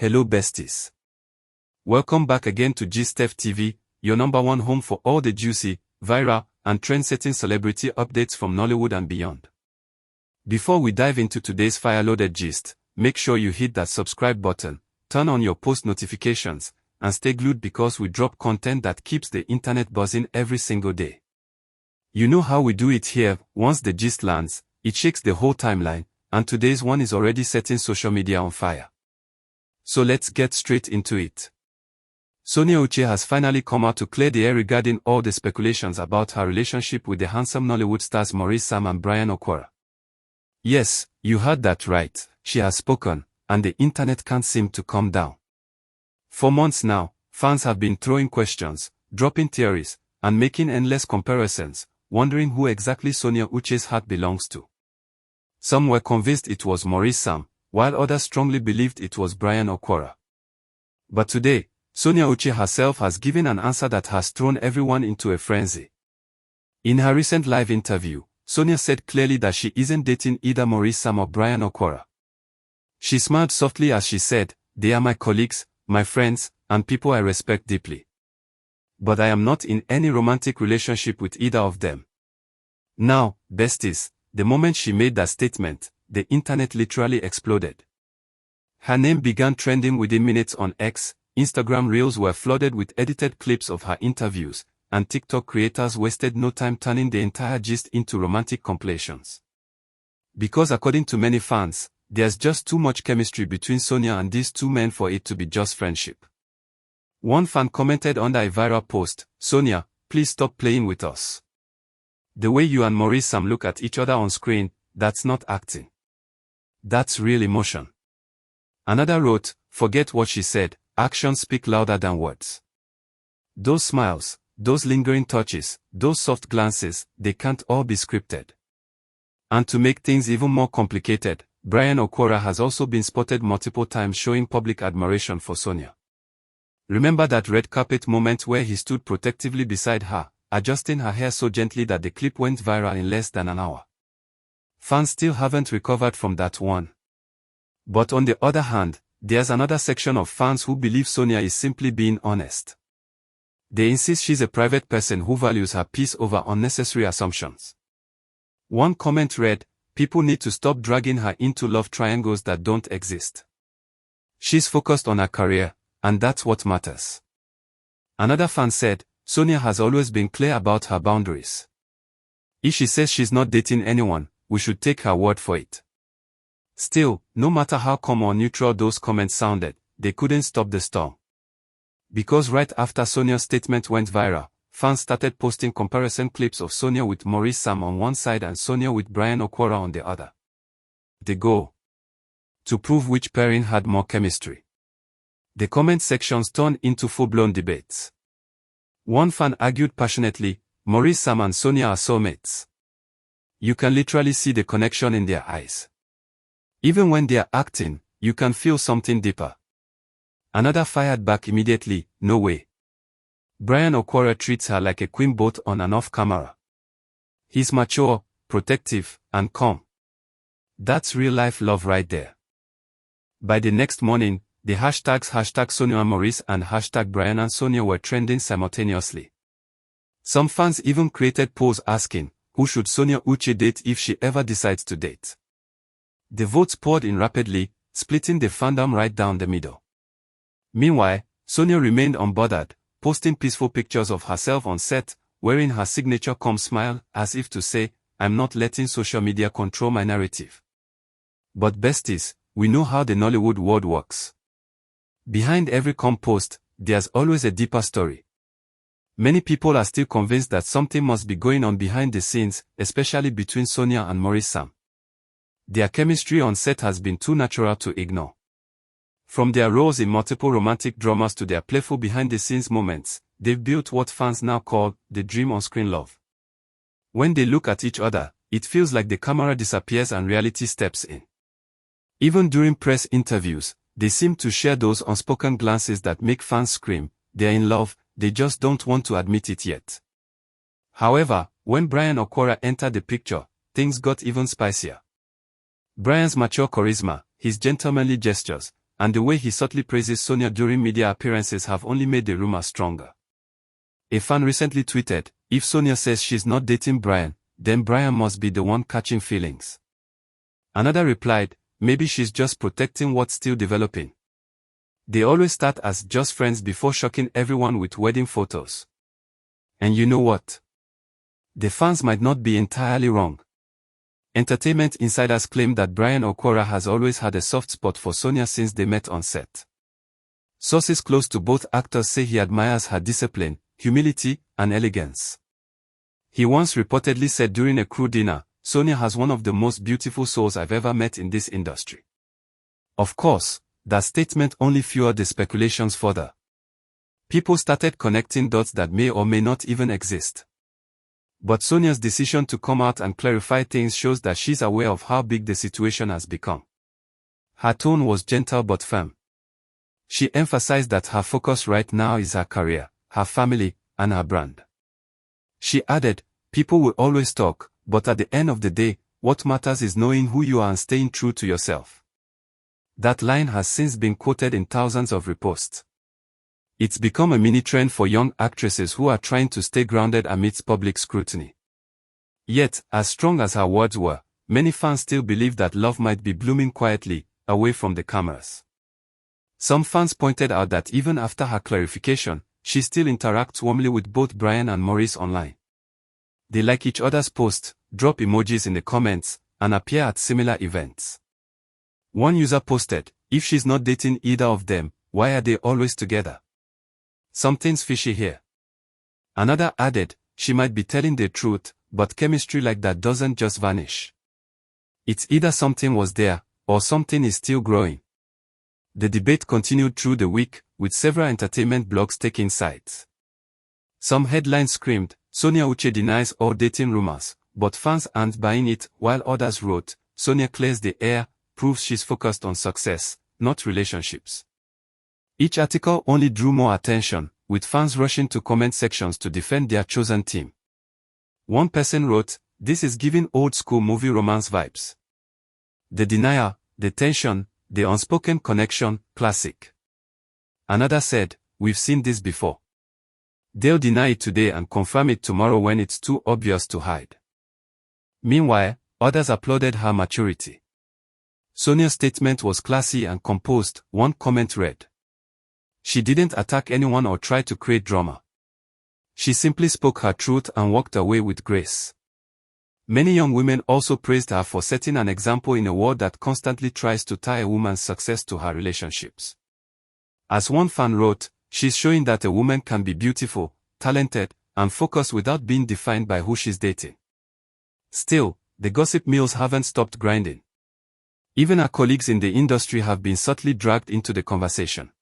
Hello besties. Welcome back again to GSTEF TV, your #1 home for all the juicy, viral, and trend-setting celebrity updates from Nollywood and beyond. Before we dive into today's fire-loaded gist, make sure you hit that subscribe button, turn on your post notifications, and stay glued because we drop content that keeps the internet buzzing every single day. You know how we do it here. Once the gist lands, it shakes the whole timeline, and today's one is already setting social media on fire. So let's get straight into it. Sonia Uchi has finally come out to clear the air regarding all the speculations about her relationship with the handsome Nollywood stars Maurice and Bryan Okwara. Yes, you heard that right, she has spoken, and the internet can't seem to calm down. For months now, fans have been throwing questions, dropping theories, and making endless comparisons, wondering who exactly Sonia Uchi's heart belongs to. Some were convinced it was Maurice, while others strongly believed it was Bryan Okwara. But today, Sonia Uchi herself has given an answer that has thrown everyone into a frenzy. In her recent live interview, Sonia said clearly that she isn't dating either Maurice or Bryan Okwara. She smiled softly as she said, "They are my colleagues, my friends, and people I respect deeply. But I am not in any romantic relationship with either of them." Now, besties, the moment she made that statement, the internet literally exploded. Her name began trending within minutes on X, Instagram Reels were flooded with edited clips of her interviews, and TikTok creators wasted no time turning the entire gist into romantic compilations. Because according to many fans, there's just too much chemistry between Sonia and these two men for it to be just friendship. One fan commented under a viral post, "Sonia, please stop playing with us. The way you and Maurice look at each other on screen, that's not acting. That's real emotion." Another wrote, "Forget what she said, actions speak louder than words. Those smiles, those lingering touches, those soft glances, they can't all be scripted." And to make things even more complicated, Bryan Okwara has also been spotted multiple times showing public admiration for Sonia. Remember that red carpet moment where he stood protectively beside her, adjusting her hair so gently that the clip went viral in less than an hour? Fans still haven't recovered from that one. But on the other hand, there's another section of fans who believe Sonia is simply being honest. They insist she's a private person who values her peace over unnecessary assumptions. One comment read, "People need to stop dragging her into love triangles that don't exist. She's focused on her career, and that's what matters." Another fan said, "Sonia has always been clear about her boundaries. If she says she's not dating anyone, we should take her word for it." Still, no matter how calm or neutral those comments sounded, they couldn't stop the storm. Because right after Sonia's statement went viral, fans started posting comparison clips of Sonia with Maurice on one side and Sonia with Bryan Okwara on the other. The goal? To prove which pairing had more chemistry. The comment sections turned into full-blown debates. One fan argued passionately, "Maurice and Sonia are soulmates. You can literally see the connection in their eyes. Even when they are acting, you can feel something deeper." Another fired back immediately, "No way. Bryan Okwara treats her like a queen both on and off camera. He's mature, protective, and calm. That's real-life love right there." By the next morning, the hashtags #Sonia Maurice and #Bryan and Sonia were trending simultaneously. Some fans even created polls asking, who should Sonia Uchi date if she ever decides to date? The votes poured in rapidly, splitting the fandom right down the middle. Meanwhile, Sonia remained unbothered, posting peaceful pictures of herself on set, wearing her signature calm smile, as if to say, "I'm not letting social media control my narrative." But besties, we know how the Nollywood world works. Behind every calm post, there's always a deeper story. Many people are still convinced that something must be going on behind the scenes, especially between Sonia and Maurice. Their chemistry on set has been too natural to ignore. From their roles in multiple romantic dramas to their playful behind-the-scenes moments, they've built what fans now call the dream on-screen love. When they look at each other, it feels like the camera disappears and reality steps in. Even during press interviews, they seem to share those unspoken glances that make fans scream, they're in love, they just don't want to admit it yet. However, when Bryan Okwara entered the picture, things got even spicier. Bryan's mature charisma, his gentlemanly gestures, and the way he subtly praises Sonia during media appearances have only made the rumor stronger. A fan recently tweeted, "If Sonia says she's not dating Bryan, then Bryan must be the one catching feelings." Another replied, "Maybe she's just protecting what's still developing." They always start as just friends before shocking everyone with wedding photos. And you know what? The fans might not be entirely wrong. Entertainment insiders claim that Bryan Okwara has always had a soft spot for Sonia since they met on set. Sources close to both actors say he admires her discipline, humility, and elegance. He once reportedly said during a crew dinner, "Sonia has one of the most beautiful souls I've ever met in this industry." Of course, that statement only fueled the speculations further. People started connecting dots that may or may not even exist. But Sonia's decision to come out and clarify things shows that she's aware of how big the situation has become. Her tone was gentle but firm. She emphasized that her focus right now is her career, her family, and her brand. She added, "People will always talk, but at the end of the day, what matters is knowing who you are and staying true to yourself." That line has since been quoted in thousands of reposts. It's become a mini-trend for young actresses who are trying to stay grounded amidst public scrutiny. Yet, as strong as her words were, many fans still believe that love might be blooming quietly, away from the cameras. Some fans pointed out that even after her clarification, she still interacts warmly with both Bryan and Maurice online. They like each other's posts, drop emojis in the comments, and appear at similar events. One user posted, "If she's not dating either of them, why are they always together? Something's fishy here." Another added, "She might be telling the truth, but chemistry like that doesn't just vanish. It's either something was there, or something is still growing." The debate continued through the week, with several entertainment blogs taking sides. Some headlines screamed, "Sonia Uchi denies all dating rumors," but fans aren't buying it, while others wrote, "Sonia clears the air, proves she's focused on success, not relationships." Each article only drew more attention, with fans rushing to comment sections to defend their chosen team. One person wrote, "This is giving old-school movie romance vibes. The denial, the tension, the unspoken connection, classic." Another said, "We've seen this before. They'll deny it today and confirm it tomorrow when it's too obvious to hide." Meanwhile, others applauded her maturity. Sonia's statement was classy and composed, one comment read. She didn't attack anyone or try to create drama. She simply spoke her truth and walked away with grace. Many young women also praised her for setting an example in a world that constantly tries to tie a woman's success to her relationships. As one fan wrote, "She's showing that a woman can be beautiful, talented, and focused without being defined by who she's dating." Still, the gossip mills haven't stopped grinding. Even her colleagues in the industry have been subtly dragged into the conversation.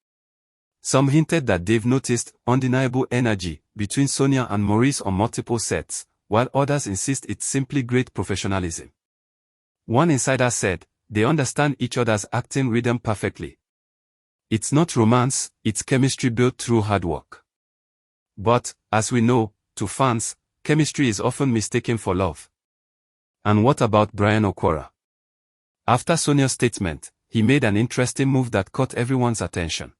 Some hinted that they've noticed undeniable energy between Sonia and Maurice on multiple sets, while others insist it's simply great professionalism. One insider said, "They understand each other's acting rhythm perfectly. It's not romance, it's chemistry built through hard work." But, as we know, to fans, chemistry is often mistaken for love. And what about Bryan Okwara? After Sonia's statement, he made an interesting move that caught everyone's attention.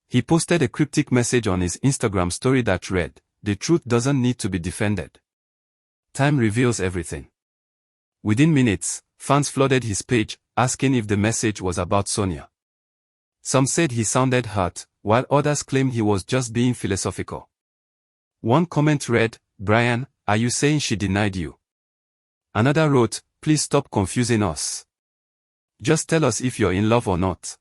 He posted a cryptic message on his Instagram story that read, "The truth doesn't need to be defended. Time reveals everything." Within minutes, fans flooded his page, asking if the message was about Sonia. Some said he sounded hurt, while others claimed he was just being philosophical. One comment read, "Bryan, are you saying she denied you?" Another wrote, "Please stop confusing us. Just tell us if you're in love or not."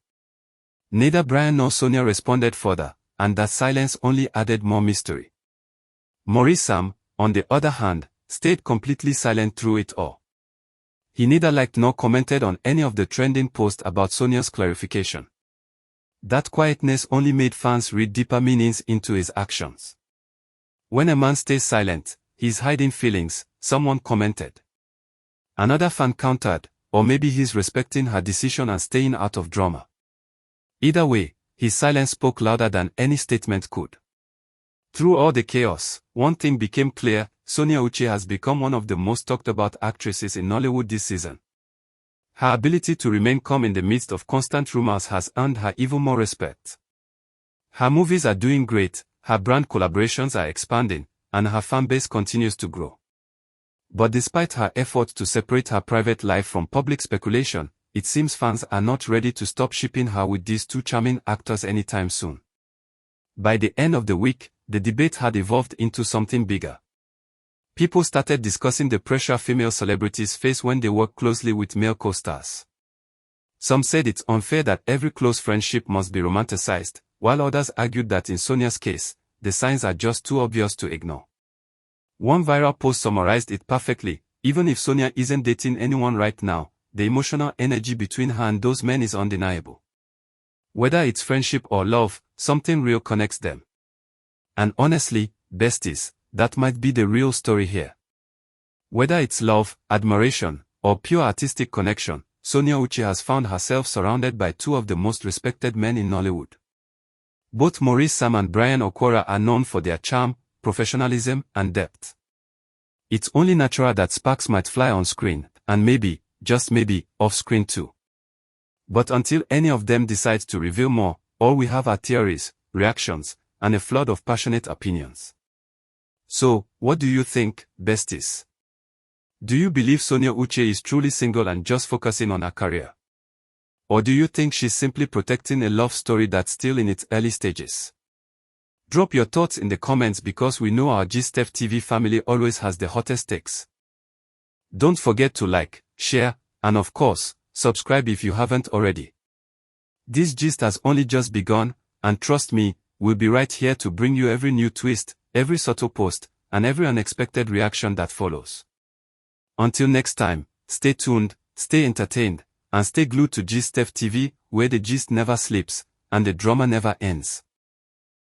Neither Bryan nor Sonia responded further, and that silence only added more mystery. Maurice, on the other hand, stayed completely silent through it all. He neither liked nor commented on any of the trending posts about Sonia's clarification. That quietness only made fans read deeper meanings into his actions. "When a man stays silent, he's hiding feelings," someone commented. Another fan countered, "Or maybe he's respecting her decision and staying out of drama." Either way, his silence spoke louder than any statement could. Through all the chaos, one thing became clear: Sonia Uchi has become one of the most talked about actresses in Nollywood this season. Her ability to remain calm in the midst of constant rumors has earned her even more respect. Her movies are doing great, her brand collaborations are expanding, and her fanbase continues to grow. But despite her efforts to separate her private life from public speculation, it seems fans are not ready to stop shipping her with these two charming actors anytime soon. By the end of the week, the debate had evolved into something bigger. People started discussing the pressure female celebrities face when they work closely with male co-stars. Some said it's unfair that every close friendship must be romanticized, while others argued that in Sonia's case, the signs are just too obvious to ignore. One viral post summarized it perfectly: even if Sonia isn't dating anyone right now, the emotional energy between her and those men is undeniable. Whether it's friendship or love, something real connects them. And honestly, besties, that might be the real story here. Whether it's love, admiration, or pure artistic connection, Sonia Uchi has found herself surrounded by two of the most respected men in Nollywood. Both Maurice and Bryan Okwara are known for their charm, professionalism, and depth. It's only natural that sparks might fly on screen, and maybe, just maybe, off screen too. But until any of them decides to reveal more, all we have are theories, reactions, and a flood of passionate opinions. So, what do you think, besties? Do you believe Sonia Uchi is truly single and just focusing on her career? Or do you think she's simply protecting a love story that's still in its early stages? Drop your thoughts in the comments because we know our GSTEF TV family always has the hottest takes. Don't forget to like, share, and of course, subscribe if you haven't already. This gist has only just begun, and trust me, we'll be right here to bring you every new twist, every subtle post, and every unexpected reaction that follows. Until next time, stay tuned, stay entertained, and stay glued to GSTEF TV, where the gist never sleeps, and the drama never ends.